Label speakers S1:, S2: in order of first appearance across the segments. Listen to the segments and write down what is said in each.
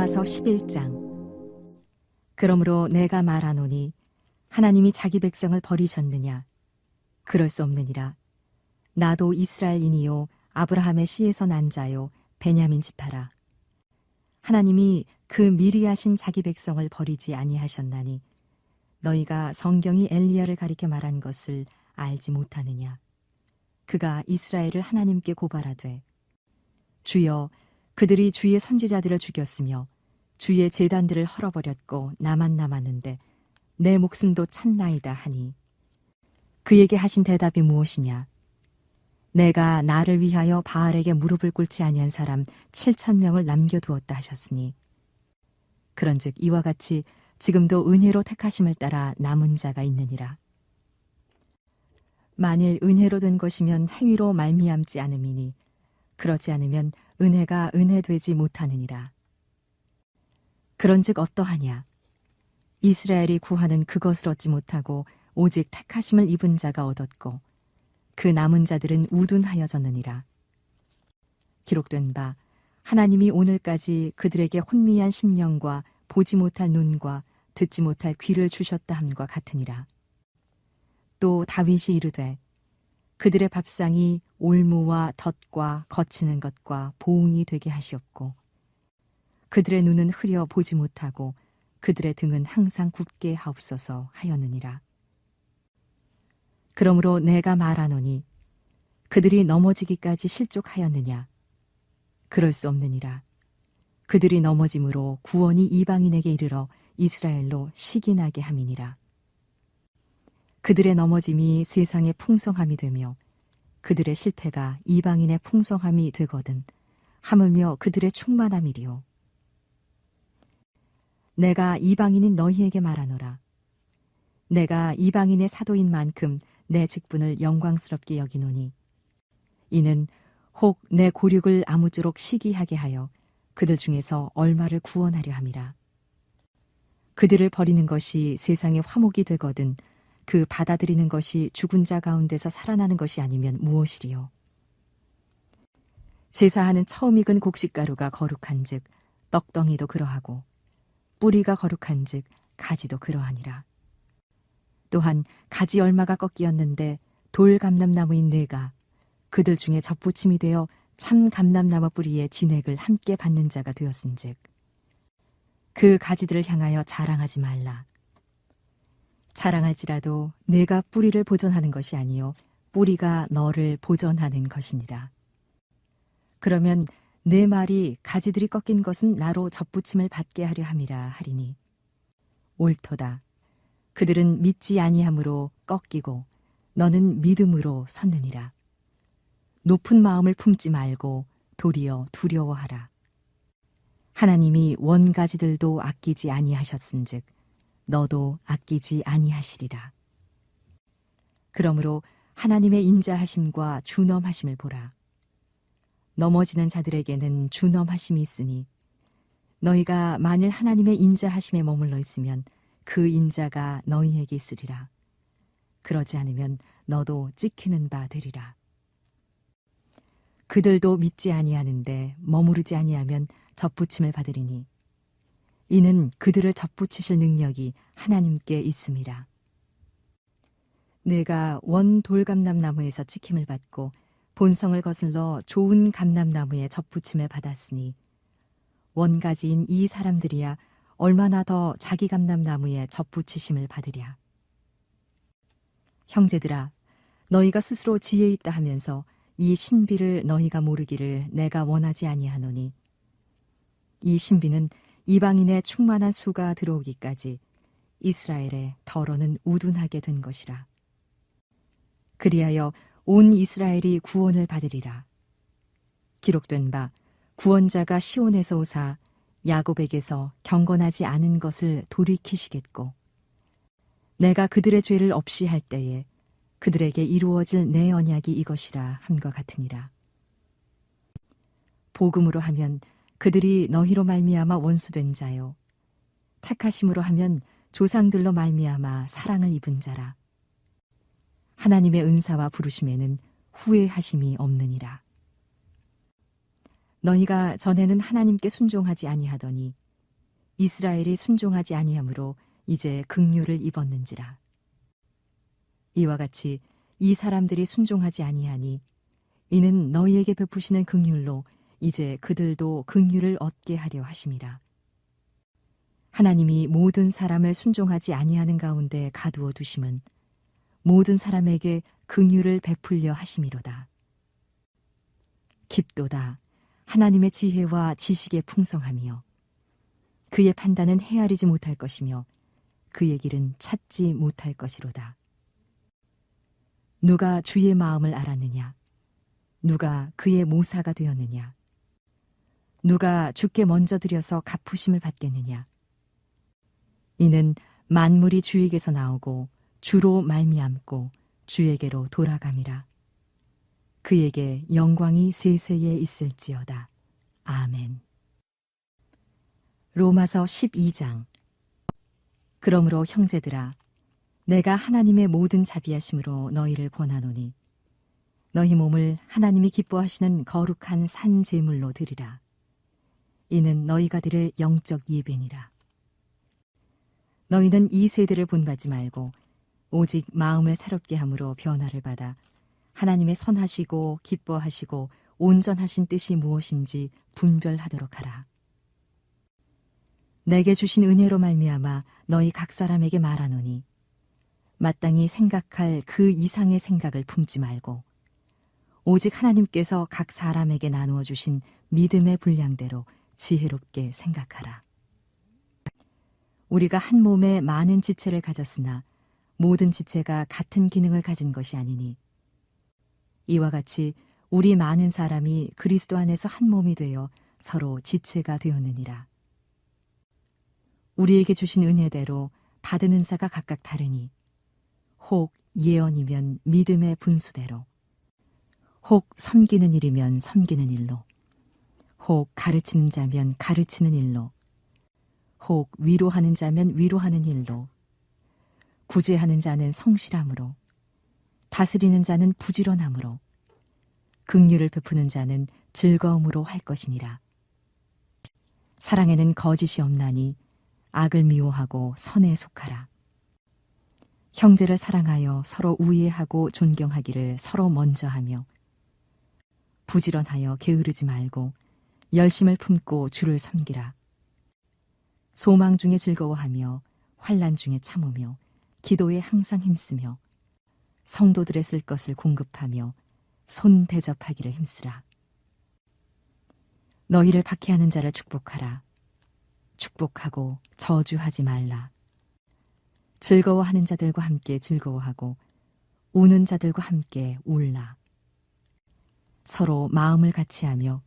S1: 역사서 11장. 그러므로 내가 말하노니 하나님이 자기 백성을 버리셨느냐? 그럴 수 없느니라. 나도 이스라엘인이요 아브라함의 씨에서 난 자요 베냐민 지파라. 하나님이 그 미리 하신 자기 백성을 버리지 아니하셨나니 너희가 성경이 엘리야를 가리켜 말한 것을 알지 못하느냐? 그가 이스라엘을 하나님께 고발하되 주여, 그들이 주의 선지자들을 죽였으며 주의 제단들을 헐어버렸고 나만 남았는데 내 목숨도 찼나이다 하니 그에게 하신 대답이 무엇이냐? 내가 나를 위하여 바알에게 무릎을 꿇지 아니한 사람 7,000명을 남겨두었다 하셨으니 그런즉 이와 같이 지금도 은혜로 택하심을 따라 남은 자가 있느니라. 만일 은혜로 된 것이면 행위로 말미암지 않음이니 그렇지 않으면 은혜가 은혜되지 못하느니라. 그런즉 어떠하냐? 이스라엘이 구하는 그것을 얻지 못하고 오직 택하심을 입은 자가 얻었고 그 남은 자들은 우둔하여졌느니라. 기록된 바 하나님이 오늘까지 그들에게 혼미한 심령과 보지 못할 눈과 듣지 못할 귀를 주셨다 함과 같으니라. 또 다윗이 이르되 그들의 밥상이 올무와 덫과 거치는 것과 보응이 되게 하시옵고 그들의 눈은 흐려 보지 못하고 그들의 등은 항상 굽게 하옵소서 하였느니라. 그러므로 내가 말하노니 그들이 넘어지기까지 실족하였느냐? 그럴 수 없느니라. 그들이 넘어짐으로 구원이 이방인에게 이르러 이스라엘로 시기나게 함이니라. 그들의 넘어짐이 세상의 풍성함이 되며 그들의 실패가 이방인의 풍성함이 되거든 하물며 그들의 충만함이리요. 내가 이방인인 너희에게 말하노라. 내가 이방인의 사도인 만큼 내 직분을 영광스럽게 여기노니 이는 혹 내 고륙을 아무쪼록 시기하게 하여 그들 중에서 얼마를 구원하려 함이라. 그들을 버리는 것이 세상의 화목이 되거든 그 받아들이는 것이 죽은 자 가운데서 살아나는 것이 아니면 무엇이리요. 제사하는 처음 익은 곡식가루가 거룩한즉 떡덩이도 그러하고 뿌리가 거룩한즉 가지도 그러하니라. 또한 가지 얼마가 꺾이었는데 돌 감람나무인 내가 그들 중에 접붙임이 되어 참 감람나무 뿌리의 진액을 함께 받는 자가 되었은즉 그 가지들을 향하여 자랑하지 말라. 자랑할지라도 내가 뿌리를 보존하는 것이 아니요 뿌리가 너를 보존하는 것이니라. 그러면 내 말이 가지들이 꺾인 것은 나로 접붙임을 받게 하려 함이라 하리니 옳도다. 그들은 믿지 아니함으로 꺾이고 너는 믿음으로 섰느니라. 높은 마음을 품지 말고 도리어 두려워하라. 하나님이 원가지들도 아끼지 아니하셨은즉 너도 아끼지 아니하시리라. 그러므로 하나님의 인자하심과 준엄하심을 보라. 넘어지는 자들에게는 준엄하심이 있으니 너희가 만일 하나님의 인자하심에 머물러 있으면 그 인자가 너희에게 있으리라. 그러지 않으면 너도 찍히는 바 되리라. 그들도 믿지 아니하는데 머무르지 아니하면 접붙임을 받으리니 이는 그들을 접붙이실 능력이 하나님께 있음이라. 내가 원 돌감람나무에서 찍힘을 받고 본성을 거슬러 좋은 감람나무에 접붙임을 받았으니 원가지인 이 사람들이야 얼마나 더 자기 감람나무에 접붙이심을 받으랴. 형제들아, 너희가 스스로 지혜 있다 하면서 이 신비를 너희가 모르기를 내가 원하지 아니하노니 이 신비는 이방인의 충만한 수가 들어오기까지 이스라엘의 더러는 우둔하게 된 것이라. 그리하여 온 이스라엘이 구원을 받으리라. 기록된 바 구원자가 시온에서 오사 야곱에게서 경건하지 않은 것을 돌이키시겠고 내가 그들의 죄를 없이 할 때에 그들에게 이루어질 내 언약이 이것이라 함과 같으니라. 복음으로 하면 그들이 너희로 말미암아 원수된 자요 택하심으로 하면 조상들로 말미암아 사랑을 입은 자라. 하나님의 은사와 부르심에는 후회하심이 없느니라. 너희가 전에는 하나님께 순종하지 아니하더니 이스라엘이 순종하지 아니하므로 이제 긍휼을 입었는지라. 이와 같이 이 사람들이 순종하지 아니하니 이는 너희에게 베푸시는 긍휼로 이제 그들도 긍휼을 얻게 하려 하심이라. 하나님이 모든 사람을 순종하지 아니하는 가운데 가두어 두심은 모든 사람에게 긍휼을 베풀려 하심이로다. 깊도다 하나님의 지혜와 지식의 풍성함이여 그의 판단은 헤아리지 못할 것이며 그의 길은 찾지 못할 것이로다. 누가 주의 마음을 알았느냐? 누가 그의 모사가 되었느냐? 누가 주께 먼저 드려서 갚으심을 받겠느냐? 이는 만물이 주에게서 나오고 주로 말미암고 주에게로 돌아감이라. 그에게 영광이 세세에 있을지어다. 아멘. 로마서 12장. 그러므로 형제들아 내가 하나님의 모든 자비하심으로 너희를 권하노니 너희 몸을 하나님이 기뻐하시는 거룩한 산 제물로 드리라. 이는 너희가 드릴 영적 예배니라. 너희는 이 세대를 본받지 말고 오직 마음을 새롭게 함으로 변화를 받아 하나님의 선하시고 기뻐하시고 온전하신 뜻이 무엇인지 분별하도록 하라. 내게 주신 은혜로 말미암아 너희 각 사람에게 말하노니 마땅히 생각할 그 이상의 생각을 품지 말고 오직 하나님께서 각 사람에게 나누어 주신 믿음의 분량대로 지혜롭게 생각하라. 우리가 한 몸에 많은 지체를 가졌으나 모든 지체가 같은 기능을 가진 것이 아니니 이와 같이 우리 많은 사람이 그리스도 안에서 한 몸이 되어 서로 지체가 되었느니라. 우리에게 주신 은혜대로 받은 은사가 각각 다르니 혹 예언이면 믿음의 분수대로 혹 섬기는 일이면 섬기는 일로 혹 가르치는 자면 가르치는 일로 혹 위로하는 자면 위로하는 일로 구제하는 자는 성실함으로 다스리는 자는 부지런함으로 긍휼을 베푸는 자는 즐거움으로 할 것이니라. 사랑에는 거짓이 없나니 악을 미워하고 선에 속하라. 형제를 사랑하여 서로 우애하고 존경하기를 서로 먼저 하며 부지런하여 게으르지 말고 열심을 품고 주를 섬기라. 소망 중에 즐거워하며 환난 중에 참으며 기도에 항상 힘쓰며 성도들의 쓸 것을 공급하며 손 대접하기를 힘쓰라. 너희를 박해하는 자를 축복하라. 축복하고 저주하지 말라. 즐거워하는 자들과 함께 즐거워하고 우는 자들과 함께 울라. 서로 마음을 같이하며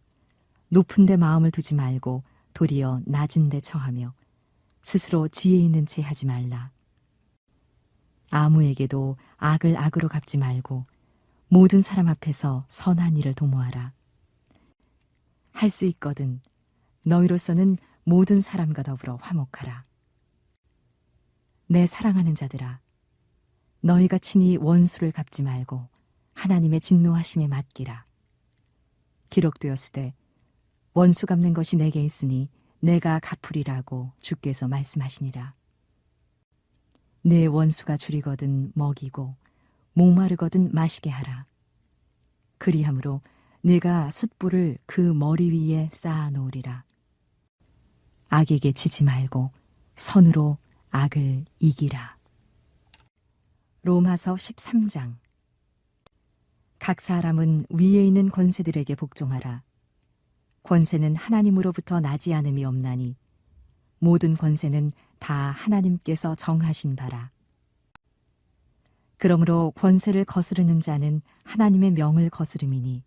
S1: 높은 데 마음을 두지 말고 도리어 낮은 데 처하며 스스로 지혜 있는 채 하지 말라. 아무에게도 악을 악으로 갚지 말고 모든 사람 앞에서 선한 일을 도모하라. 할 수 있거든 너희로서는 모든 사람과 더불어 화목하라. 내 사랑하는 자들아 너희가 친히 원수를 갚지 말고 하나님의 진노하심에 맡기라. 기록되었으되 원수 갚는 것이 내게 있으니 내가 갚으리라고 주께서 말씀하시니라. 내 원수가 줄이거든 먹이고 목마르거든 마시게 하라. 그리함으로 내가 숯불을 그 머리 위에 쌓아 놓으리라. 악에게 지지 말고 선으로 악을 이기라. 로마서 13장. 각 사람은 위에 있는 권세들에게 복종하라. 권세는 하나님으로부터 나지 않음이 없나니 모든 권세는 다 하나님께서 정하신 바라. 그러므로 권세를 거스르는 자는 하나님의 명을 거스름이니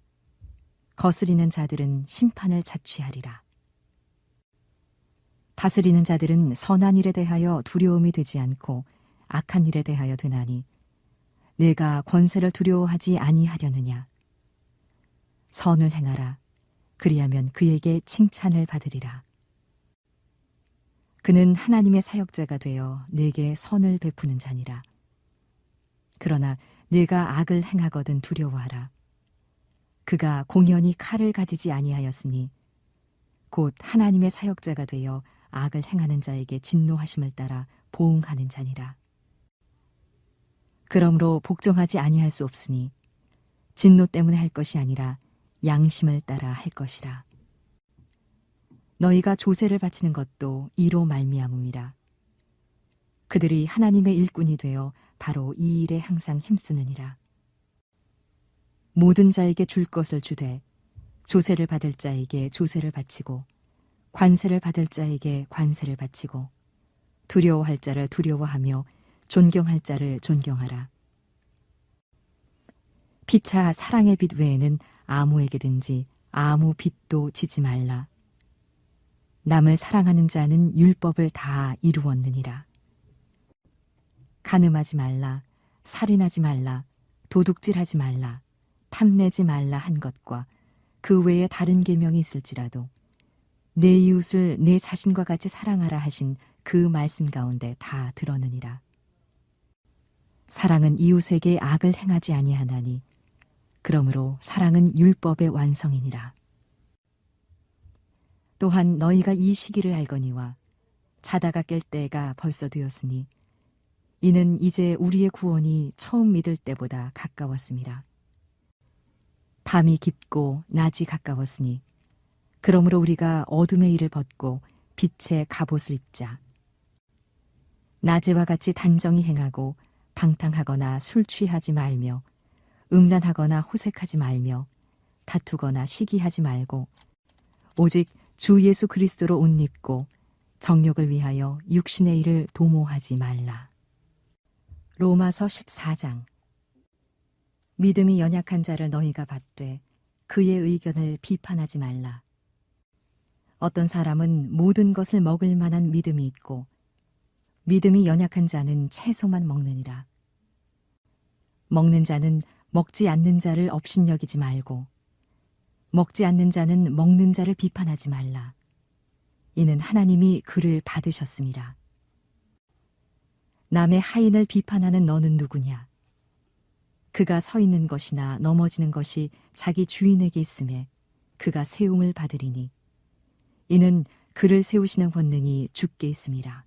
S1: 거스리는 자들은 심판을 자취하리라. 다스리는 자들은 선한 일에 대하여 두려움이 되지 않고 악한 일에 대하여 되나니 내가 권세를 두려워하지 아니하려느냐. 선을 행하라. 그리하면 그에게 칭찬을 받으리라. 그는 하나님의 사역자가 되어 내게 선을 베푸는 자니라. 그러나 네가 악을 행하거든 두려워하라. 그가 공연히 칼을 가지지 아니하였으니 곧 하나님의 사역자가 되어 악을 행하는 자에게 진노하심을 따라 보응하는 자니라. 그러므로 복종하지 아니할 수 없으니 진노 때문에 할 것이 아니라 양심을 따라 할 것이라. 너희가 조세를 바치는 것도 이로 말미암음이라. 그들이 하나님의 일꾼이 되어 바로 이 일에 항상 힘쓰느니라. 모든 자에게 줄 것을 주되 조세를 받을 자에게 조세를 바치고 관세를 받을 자에게 관세를 바치고 두려워할 자를 두려워하며 존경할 자를 존경하라. 피차 사랑의 빚 외에는 아무에게든지 아무 빚도 지지 말라. 남을 사랑하는 자는 율법을 다 이루었느니라. 간음하지 말라, 살인하지 말라, 도둑질하지 말라, 탐내지 말라 한 것과 그 외에 다른 계명이 있을지라도 내 이웃을 내 자신과 같이 사랑하라 하신 그 말씀 가운데 다 들었느니라. 사랑은 이웃에게 악을 행하지 아니하나니 그러므로 사랑은 율법의 완성이니라. 또한 너희가 이 시기를 알거니와 자다가 깰 때가 벌써 되었으니 이는 이제 우리의 구원이 처음 믿을 때보다 가까웠음이라. 밤이 깊고 낮이 가까웠으니 그러므로 우리가 어둠의 일을 벗고 빛의 갑옷을 입자. 낮에와 같이 단정히 행하고 방탕하거나 술 취하지 말며 음란하거나 호색하지 말며 다투거나 시기하지 말고 오직 주 예수 그리스도로 옷 입고 정욕을 위하여 육신의 일을 도모하지 말라. 로마서 14장. 믿음이 연약한 자를 너희가 받되 그의 의견을 비판하지 말라. 어떤 사람은 모든 것을 먹을 만한 믿음이 있고 믿음이 연약한 자는 채소만 먹느니라. 먹는 자는 먹지 않는 자를 업신여기지 말고 먹지 않는 자는 먹는 자를 비판하지 말라. 이는 하나님이 그를 받으셨음이라. 남의 하인을 비판하는 너는 누구냐? 그가 서 있는 것이나 넘어지는 것이 자기 주인에게 있음에 그가 세움을 받으리니 이는 그를 세우시는 권능이 주께 있음이라.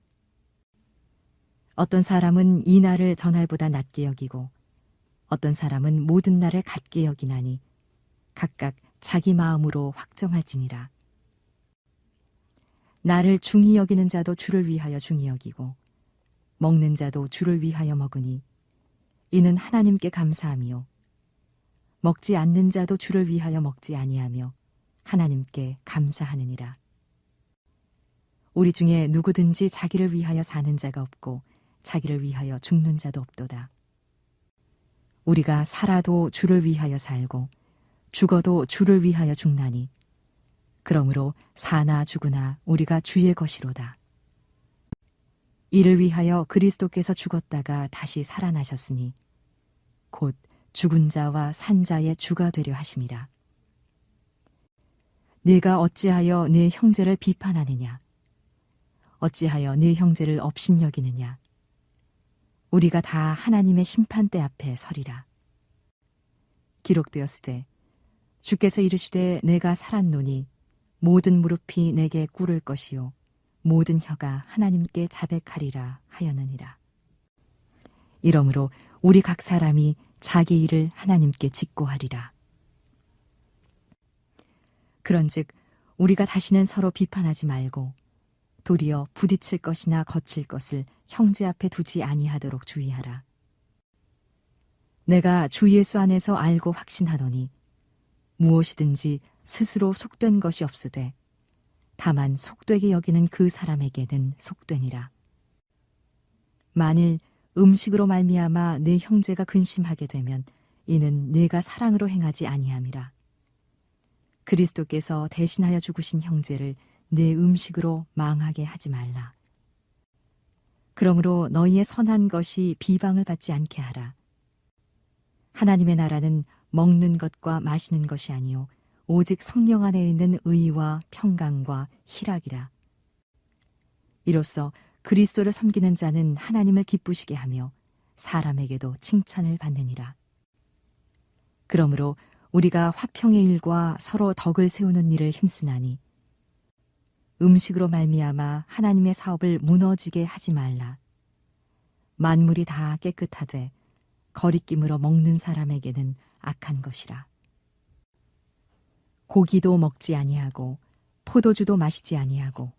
S1: 어떤 사람은 이 날을 전날보다 낮게 여기고 어떤 사람은 모든 날을 같게 여기나니 각각 자기 마음으로 확정할지니라. 나를 중히 여기는 자도 주를 위하여 중히 여기고 먹는 자도 주를 위하여 먹으니 이는 하나님께 감사함이요 먹지 않는 자도 주를 위하여 먹지 아니하며 하나님께 감사하느니라. 우리 중에 누구든지 자기를 위하여 사는 자가 없고 자기를 위하여 죽는 자도 없도다. 우리가 살아도 주를 위하여 살고 죽어도 주를 위하여 죽나니 그러므로 사나 죽으나 우리가 주의 것이로다. 이를 위하여 그리스도께서 죽었다가 다시 살아나셨으니 곧 죽은 자와 산 자의 주가 되려 하심이라. 네가 어찌하여 네 형제를 비판하느냐? 어찌하여 네 형제를 업신여기느냐? 우리가 다 하나님의 심판대 앞에 서리라. 기록되었으되 주께서 이르시되 내가 살았노니 모든 무릎이 내게 꿇을 것이요 모든 혀가 하나님께 자백하리라 하였느니라. 이러므로 우리 각 사람이 자기 일을 하나님께 직고하리라. 그런즉 우리가 다시는 서로 비판하지 말고 도리어 부딪힐 것이나 거칠 것을 형제 앞에 두지 아니하도록 주의하라. 내가 주 예수 안에서 알고 확신하노니 무엇이든지 스스로 속된 것이 없으되 다만 속되게 여기는 그 사람에게는 속되니라. 만일 음식으로 말미암아 내 형제가 근심하게 되면 이는 내가 사랑으로 행하지 아니함이라. 그리스도께서 대신하여 죽으신 형제를 내 음식으로 망하게 하지 말라. 그러므로 너희의 선한 것이 비방을 받지 않게 하라. 하나님의 나라는 먹는 것과 마시는 것이 아니요 오직 성령 안에 있는 의와 평강과 희락이라. 이로써 그리스도를 섬기는 자는 하나님을 기쁘시게 하며 사람에게도 칭찬을 받느니라. 그러므로 우리가 화평의 일과 서로 덕을 세우는 일을 힘쓰나니 음식으로 말미암아 하나님의 사업을 무너지게 하지 말라. 만물이 다 깨끗하되 거리낌으로 먹는 사람에게는 악한 것이라. 고기도 먹지 아니하고 포도주도 마시지 아니하고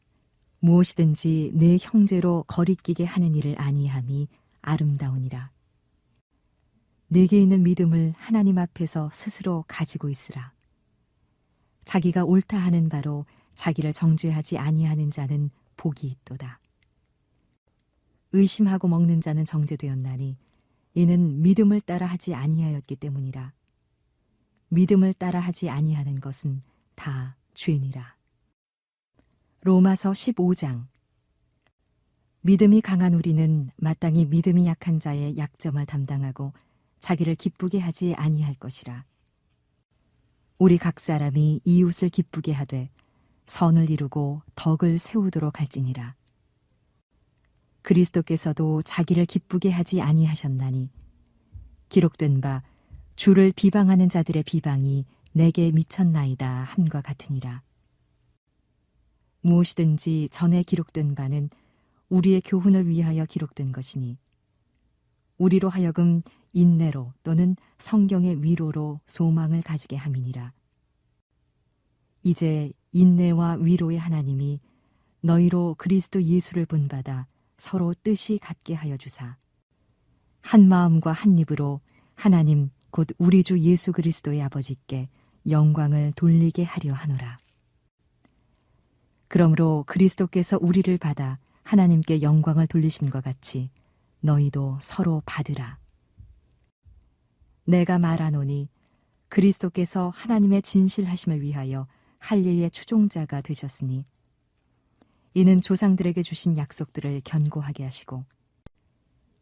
S1: 무엇이든지 내 형제로 거리끼게 하는 일을 아니함이 아름다우니라. 내게 있는 믿음을 하나님 앞에서 스스로 가지고 있으라. 자기가 옳다 하는 바로 자기를 정죄하지 아니하는 자는 복이 있도다. 의심하고 먹는 자는 정죄되었나니 이는 믿음을 따라 하지 아니하였기 때문이라. 믿음을 따라 하지 아니하는 것은 다 죄니라. 로마서 15장. 믿음이 강한 우리는 마땅히 믿음이 약한 자의 약점을 담당하고 자기를 기쁘게 하지 아니할 것이라. 우리 각 사람이 이웃을 기쁘게 하되 선을 이루고 덕을 세우도록 할지니라. 그리스도께서도 자기를 기쁘게 하지 아니하셨나니 기록된 바 주를 비방하는 자들의 비방이 내게 미쳤나이다 함과 같으니라. 무엇이든지 전에 기록된 바는 우리의 교훈을 위하여 기록된 것이니 우리로 하여금 인내로 또는 성경의 위로로 소망을 가지게 함이니라. 이제 인내와 위로의 하나님이 너희로 그리스도 예수를 본받아 서로 뜻이 같게 하여 주사 한 마음과 한 입으로 하나님 곧 우리 주 예수 그리스도의 아버지께 영광을 돌리게 하려 하노라. 그러므로 그리스도께서 우리를 받아 하나님께 영광을 돌리심과 같이 너희도 서로 받으라. 내가 말하노니 그리스도께서 하나님의 진실하심을 위하여 할례의 추종자가 되셨으니 이는 조상들에게 주신 약속들을 견고하게 하시고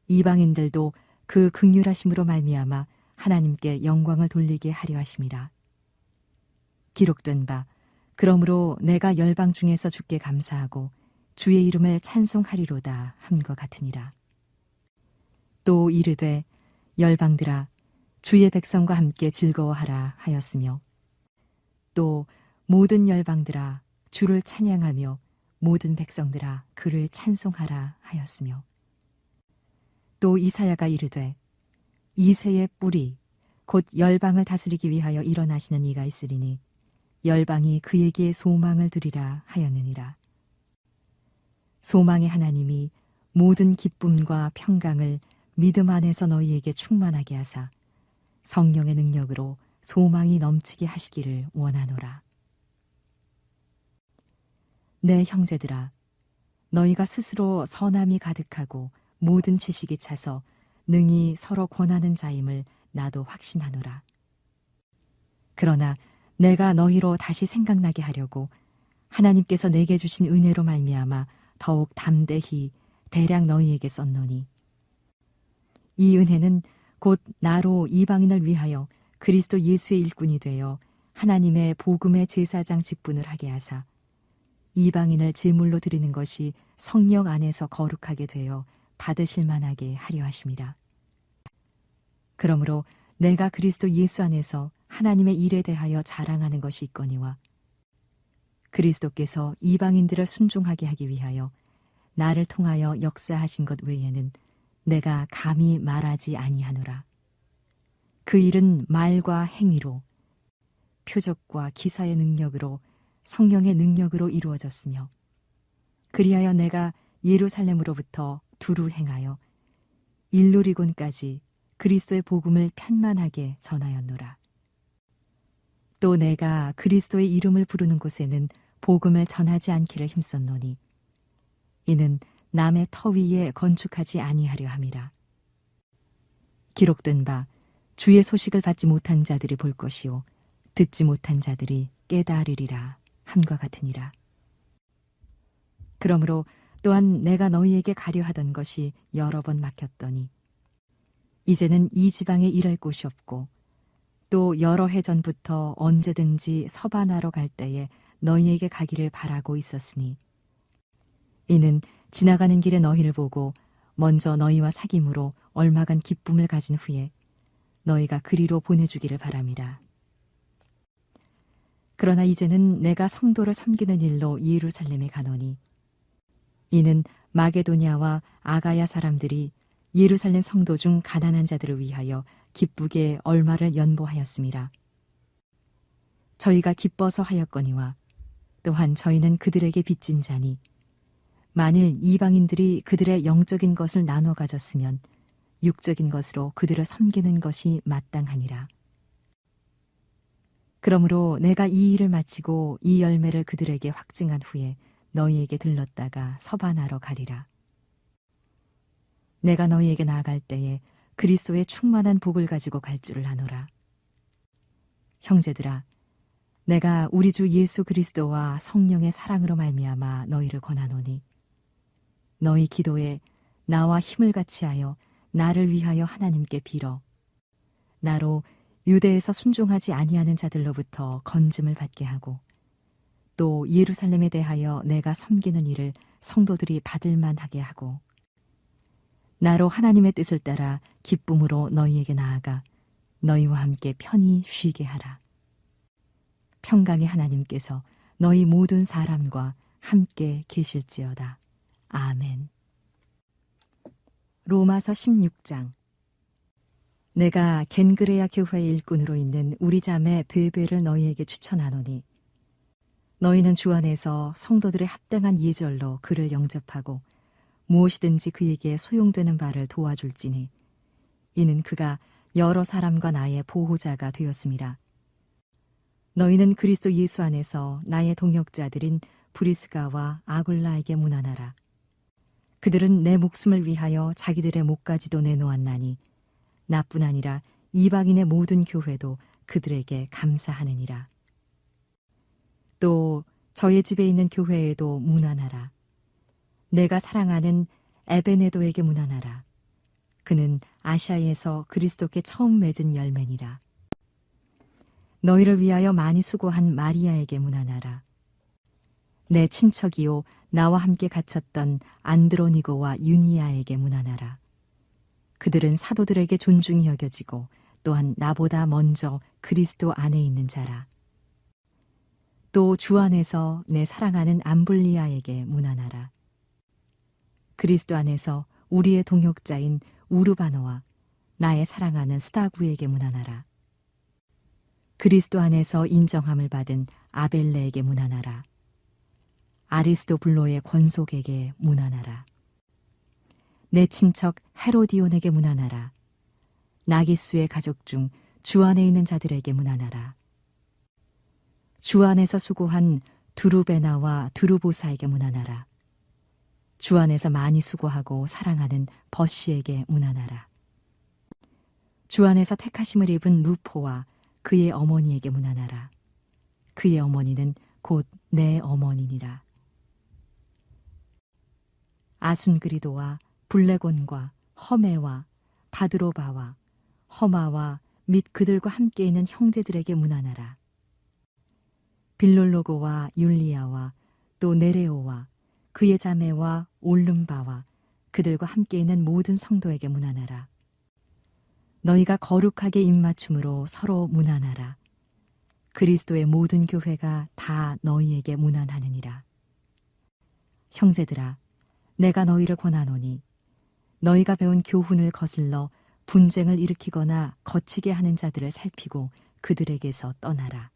S1: 이방인들도 그 긍휼하심으로 말미암아 하나님께 영광을 돌리게 하려 하심이라. 기록된 바 그러므로 내가 열방 중에서 주께 감사하고 주의 이름을 찬송하리로다 함과 같으니라. 또 이르되 열방들아 주의 백성과 함께 즐거워하라 하였으며 또 모든 열방들아 주를 찬양하며 모든 백성들아 그를 찬송하라 하였으며 또 이사야가 이르되 이새의 뿌리 곧 열방을 다스리기 위하여 일어나시는 이가 있으리니 열방이 그에게 소망을 두리라 하였느니라. 소망의 하나님이 모든 기쁨과 평강을 믿음 안에서 너희에게 충만하게 하사 성령의 능력으로 소망이 넘치게 하시기를 원하노라. 내 형제들아, 너희가 스스로 선함이 가득하고 모든 지식이 차서 능히 서로 권하는 자임을 나도 확신하노라. 그러나 내가 너희로 다시 생각나게 하려고 하나님께서 내게 주신 은혜로 말미암아 더욱 담대히 대략 너희에게 썼노니 이 은혜는 곧 나로 이방인을 위하여 그리스도 예수의 일꾼이 되어 하나님의 복음의 제사장 직분을 하게 하사 이방인을 제물로 드리는 것이 성령 안에서 거룩하게 되어 받으실 만하게 하려 하심이라. 그러므로 내가 그리스도 예수 안에서 하나님의 일에 대하여 자랑하는 것이 있거니와 그리스도께서 이방인들을 순종하게 하기 위하여 나를 통하여 역사하신 것 외에는 내가 감히 말하지 아니하노라. 그 일은 말과 행위로 표적과 기사의 능력으로 성령의 능력으로 이루어졌으며 그리하여 내가 예루살렘으로부터 두루 행하여 일루리곤까지 그리스도의 복음을 편만하게 전하였노라. 또 내가 그리스도의 이름을 부르는 곳에는 복음을 전하지 않기를 힘썼노니 이는 남의 터 위에 건축하지 아니하려 함이라. 기록된 바 주의 소식을 받지 못한 자들이 볼 것이요 듣지 못한 자들이 깨달으리라 함과 같으니라. 그러므로 또한 내가 너희에게 가려 하던 것이 여러 번 막혔더니 이제는 이 지방에 일할 곳이 없고 또 여러 해 전부터 언제든지 서반하러 갈 때에 너희에게 가기를 바라고 있었으니 이는 지나가는 길에 너희를 보고 먼저 너희와 사귐으로 얼마간 기쁨을 가진 후에 너희가 그리로 보내주기를 바람이라. 그러나 이제는 내가 성도를 섬기는 일로 예루살렘에 가노니 이는 마게도냐와 아가야 사람들이 예루살렘 성도 중 가난한 자들을 위하여 기쁘게 얼마를 연보하였음이라. 저희가 기뻐서 하였거니와 또한 저희는 그들에게 빚진 자니 만일 이방인들이 그들의 영적인 것을 나눠 가졌으면 육적인 것으로 그들을 섬기는 것이 마땅하니라. 그러므로 내가 이 일을 마치고 이 열매를 그들에게 확증한 후에 너희에게 들렀다가 서반하러 가리라. 내가 너희에게 나아갈 때에 그리스도의 충만한 복을 가지고 갈 줄을 아노라. 형제들아, 내가 우리 주 예수 그리스도와 성령의 사랑으로 말미암아 너희를 권하노니 너희 기도에 나와 힘을 같이하여 나를 위하여 하나님께 빌어 나로 유대에서 순종하지 아니하는 자들로부터 건짐을 받게 하고 또 예루살렘에 대하여 내가 섬기는 일을 성도들이 받을 만하게 하고 나로 하나님의 뜻을 따라 기쁨으로 너희에게 나아가 너희와 함께 편히 쉬게 하라. 평강의 하나님께서 너희 모든 사람과 함께 계실지어다. 아멘. 로마서 16장. 내가 겐그레야 교회의 일꾼으로 있는 우리 자매 베베를 너희에게 추천하노니 너희는 주 안에서 성도들의 합당한 예절로 그를 영접하고 무엇이든지 그에게 소용되는 바를 도와줄지니 이는 그가 여러 사람과 나의 보호자가 되었음이라. 너희는 그리스도 예수 안에서 나의 동역자들인 브리스가와 아굴라에게 문안하라. 그들은 내 목숨을 위하여 자기들의 목까지도 내놓았나니 나뿐 아니라 이방인의 모든 교회도 그들에게 감사하느니라. 또 저의 집에 있는 교회에도 문안하라. 내가 사랑하는 에베네도에게 문안하라. 그는 아시아에서 그리스도께 처음 맺은 열매니라. 너희를 위하여 많이 수고한 마리아에게 문안하라. 내 친척이요 나와 함께 갇혔던 안드로니고와 유니아에게 문안하라. 그들은 사도들에게 존중이 여겨지고 또한 나보다 먼저 그리스도 안에 있는 자라. 또 주 안에서 내 사랑하는 암블리아에게 문안하라. 그리스도 안에서 우리의 동역자인 우르바노와 나의 사랑하는 스타구에게 문안하라. 그리스도 안에서 인정함을 받은 아벨레에게 문안하라. 아리스도블로의 권속에게 문안하라. 내 친척 헤로디온에게 문안하라. 나기수의 가족 중 주 안에 있는 자들에게 문안하라. 주 안에서 수고한 두루베나와 두루보사에게 문안하라. 주 안에서 많이 수고하고 사랑하는 버시에게 문안하라. 주 안에서 택하심을 입은 루포와 그의 어머니에게 문안하라. 그의 어머니는 곧 내 어머니니라. 아순그리도와 블레곤과 허메와 바드로바와 허마와 및 그들과 함께 있는 형제들에게 문안하라. 빌롤로고와 율리아와 또 네레오와 그의 자매와 올름바와 그들과 함께 있는 모든 성도에게 문안하라. 너희가 거룩하게 입맞춤으로 서로 문안하라. 그리스도의 모든 교회가 다 너희에게 문안하느니라. 형제들아, 내가 너희를 권하노니 너희가 배운 교훈을 거슬러 분쟁을 일으키거나 거치게 하는 자들을 살피고 그들에게서 떠나라.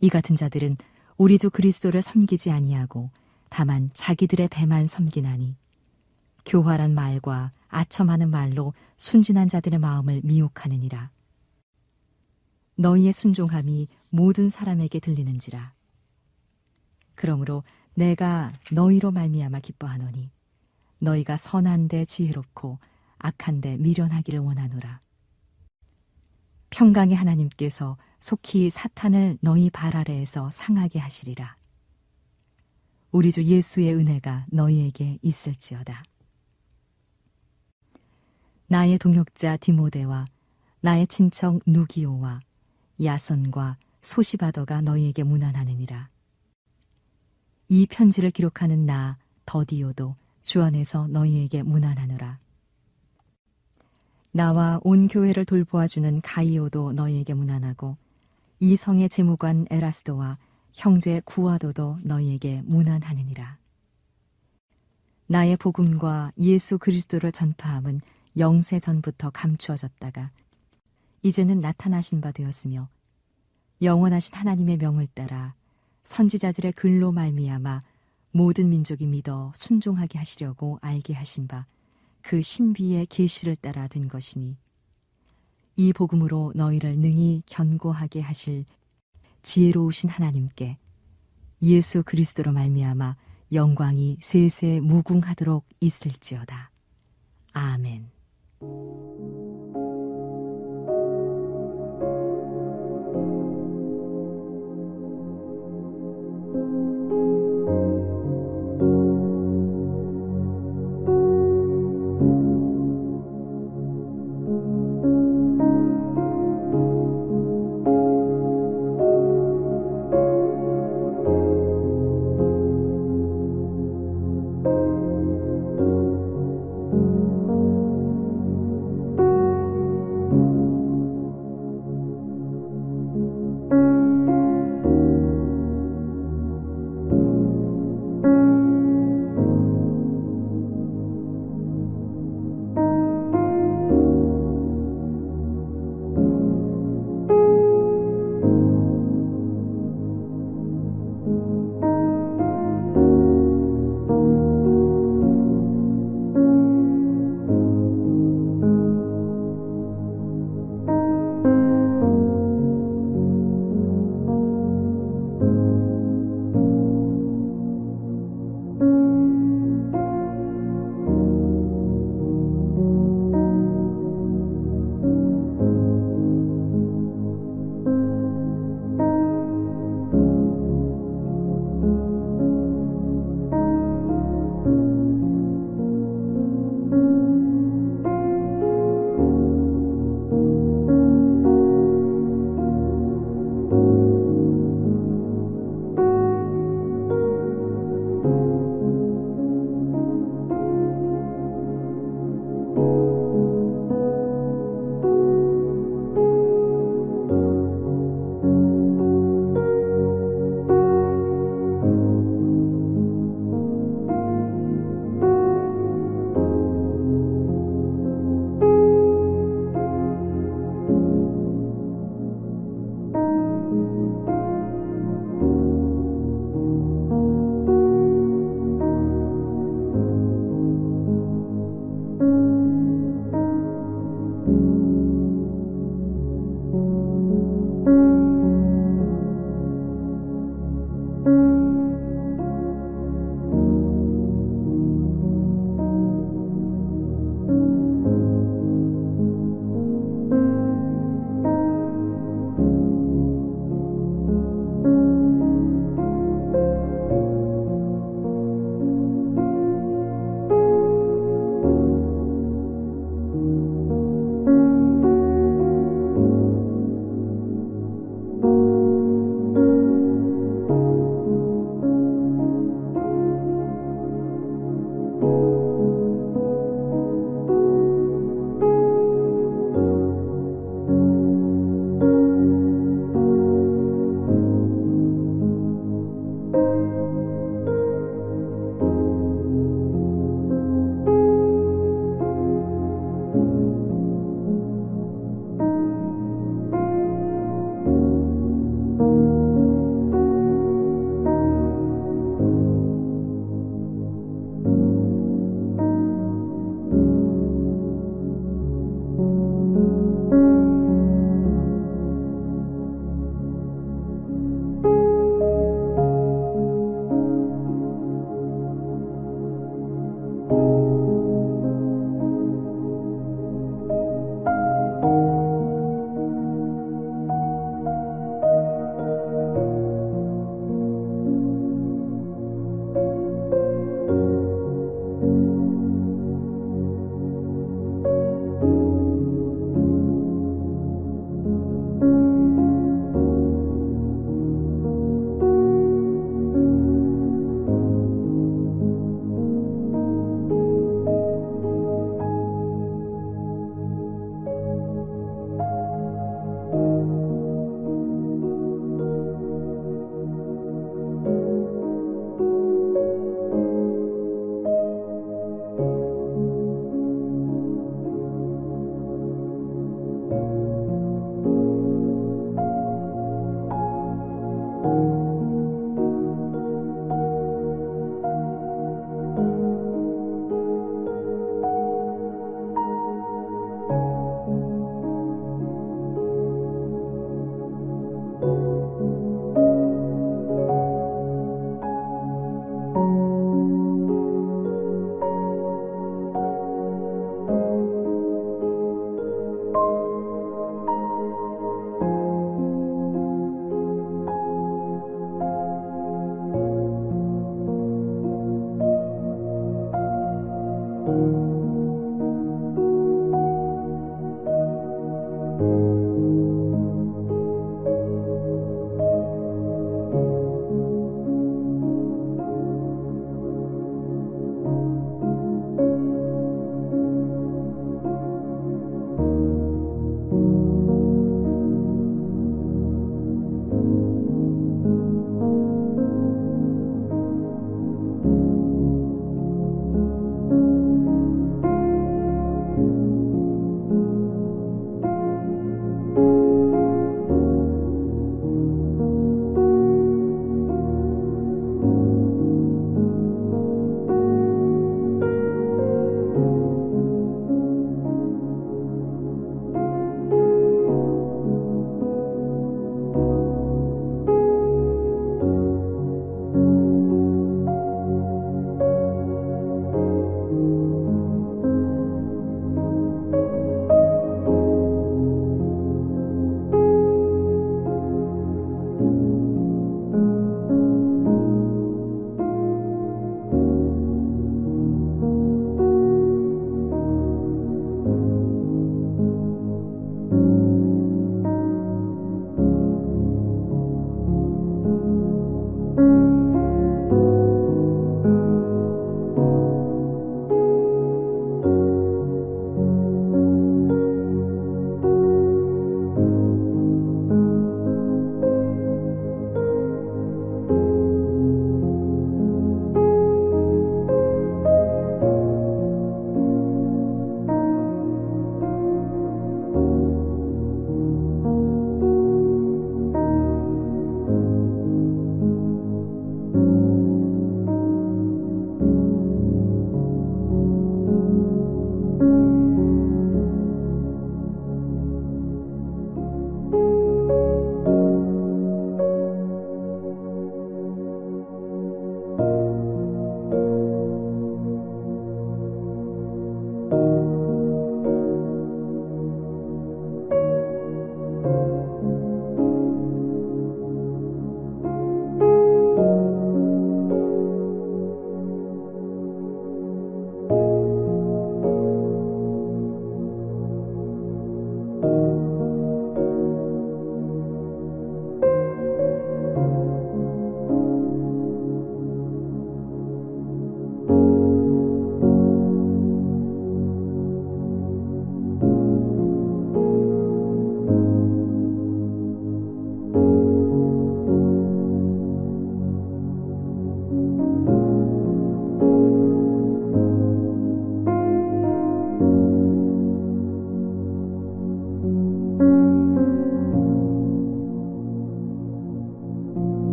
S1: 이 같은 자들은 우리 주 그리스도를 섬기지 아니하고 다만 자기들의 배만 섬기나니 교활한 말과 아첨하는 말로 순진한 자들의 마음을 미혹하느니라. 너희의 순종함이 모든 사람에게 들리는지라. 그러므로 내가 너희로 말미암아 기뻐하노니 너희가 선한데 지혜롭고 악한데 미련하기를 원하노라. 평강의 하나님께서 속히 사탄을 너희 발 아래에서 상하게 하시리라. 우리 주 예수의 은혜가 너희에게 있을지어다. 나의 동역자 디모데와 나의 친척 누기오와 야손과 소시바더가 너희에게 문안하느니라. 이 편지를 기록하는 나 더디오도 주 안에서 너희에게 문안하노라. 나와 온 교회를 돌보아주는 가이오도 너희에게 문안하고 이 성의 재무관 에라스도와 형제 구와도도 너희에게 문안하느니라. 나의 복음과 예수 그리스도를 전파함은 영세 전부터 감추어졌다가 이제는 나타나신 바 되었으며 영원하신 하나님의 명을 따라 선지자들의 글로 말미암아 모든 민족이 믿어 순종하게 하시려고 알게 하신 바 그 신비의 계시를 따라 된 것이니 이 복음으로 너희를 능히 견고하게 하실 지혜로우신 하나님께 예수 그리스도로 말미암아 영광이 세세 무궁하도록 있을지어다. 아멘.